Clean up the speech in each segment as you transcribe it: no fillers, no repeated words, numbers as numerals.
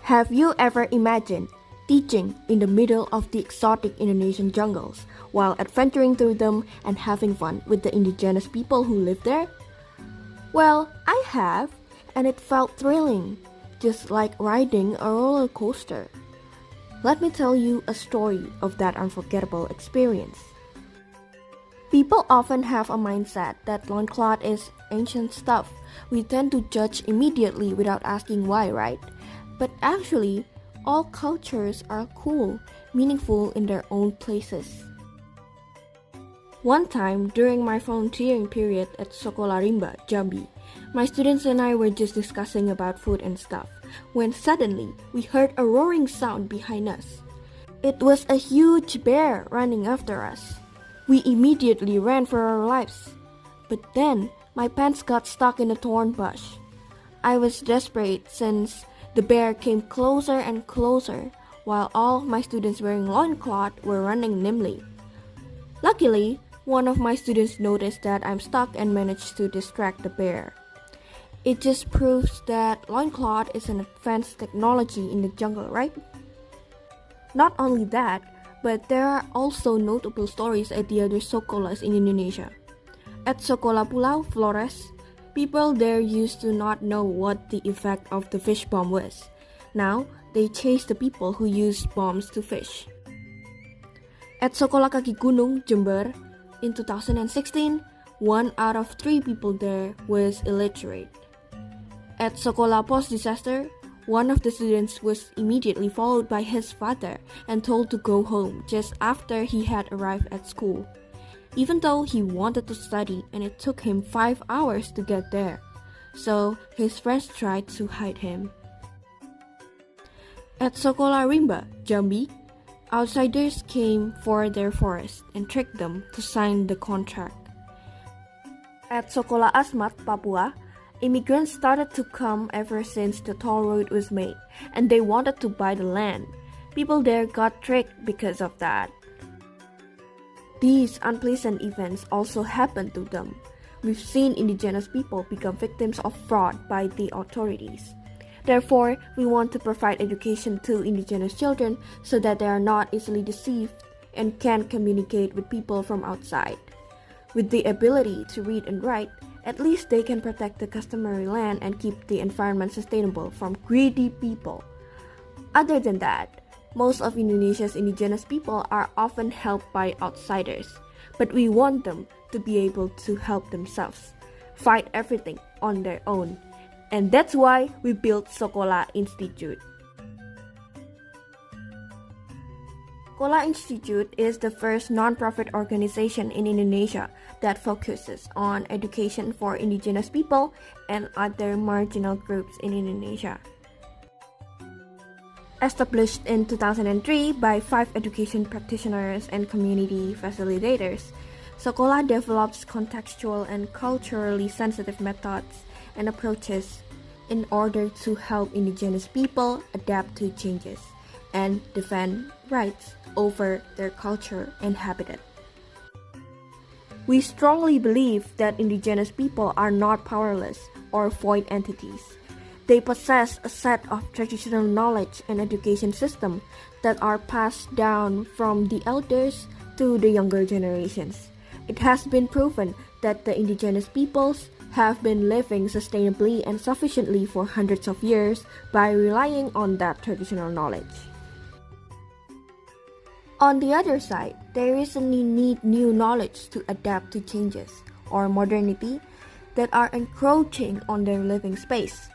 Have you ever imagined teaching in the middle of the exotic Indonesian jungles while adventuring through them and having fun with the indigenous people who live there? Well, I have, and it felt thrilling, just like riding a roller coaster. Let me tell you a story of that unforgettable experience. People often have a mindset that loincloth is ancient stuff. We tend to judge immediately without asking why, right? But actually, all cultures are cool, meaningful in their own places. One time, during my volunteering period at SOKOLA Rimba, Jambi, my students and I were just discussing about food and stuff, when suddenly we heard a roaring sound behind us. It was a huge bear running after us. We immediately ran for our lives. But then, my pants got stuck in a thorn bush. I was desperate since the bear came closer and closer, while all my students wearing loincloth were running nimbly. Luckily, one of my students noticed that I'm stuck and managed to distract the bear. It just proves that loincloth is an advanced technology in the jungle, right? Not only that, but there are also notable stories at the other Sokolas in Indonesia. At Sokola Pulau, Flores, people there used to not know what the effect of the fish bomb was. Now, they chase the people who used bombs to fish. At Sokola Kaki Gunung, Jember, in 2016, 1 out of 3 people there was illiterate. At Sokola post-disaster, one of the students was immediately followed by his father and told to go home just after he had arrived at school, even though he wanted to study and it took him 5 hours to get there. So his friends tried to hide him. At Sokola Rimba, Jambi, outsiders came for their forest and tricked them to sign the contract. At Sokola Asmat, Papua, immigrants started to come ever since the toll road was made, and they wanted to buy the land. People there got tricked because of that. These unpleasant events also happened to them. We've seen indigenous people become victims of fraud by the authorities. Therefore, we want to provide education to indigenous children so that they are not easily deceived and can communicate with people from outside. With the ability to read and write, at least they can protect the customary land and keep the environment sustainable from greedy people. Other than that, most of Indonesia's indigenous people are often helped by outsiders, but we want them to be able to help themselves, fight everything on their own. And that's why we built SOKOLA Institute. SOKOLA Institute is the first non-profit organization in Indonesia that focuses on education for indigenous people and other marginal groups in Indonesia. Established in 2003 by 5 education practitioners and community facilitators, SOKOLA develops contextual and culturally sensitive methods and approaches in order to help indigenous people adapt to changes and defend rights over their culture and habitat. We strongly believe that indigenous people are not powerless or void entities. They possess a set of traditional knowledge and education systems that are passed down from the elders to the younger generations. It has been proven that the indigenous peoples have been living sustainably and sufficiently for hundreds of years by relying on that traditional knowledge. On the other side, there is a need new knowledge to adapt to changes or modernity that are encroaching on their living space.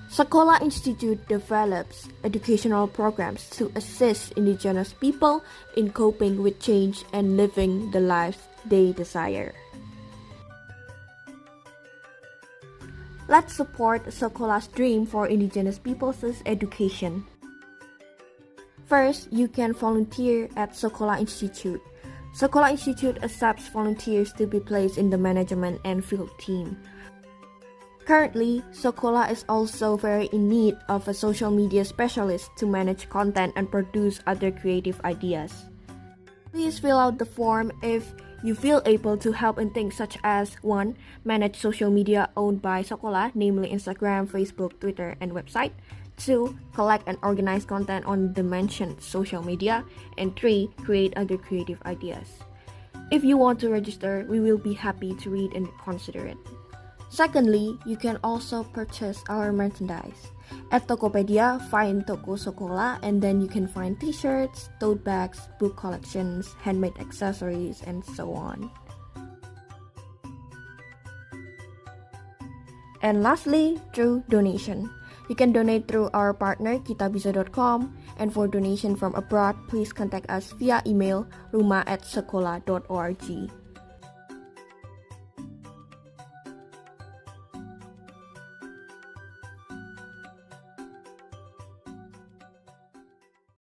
SOKOLA Institute develops educational programs to assist indigenous people in coping with change and living the lives they desire. Let's support SOKOLA's dream for indigenous people's education. First, you can volunteer at SOKOLA Institute. SOKOLA Institute accepts volunteers to be placed in the management and field team. Currently, SOKOLA is also very in need of a social media specialist to manage content and produce other creative ideas. Please fill out the form if you feel able to help in things such as 1. Manage social media owned by SOKOLA, namely Instagram, Facebook, Twitter, and website. 2. Collect and organize content on the mentioned social media. And 3. Create other creative ideas. If you want to register, we will be happy to read and consider it. Secondly, you can also purchase our merchandise. At Tokopedia, find Toko SOKOLA, and then you can find t-shirts, tote bags, book collections, handmade accessories, and so on. And lastly, through donation. You can donate through our partner kitabisa.com, and for donation from abroad, please contact us via email rumah@sekolah.org.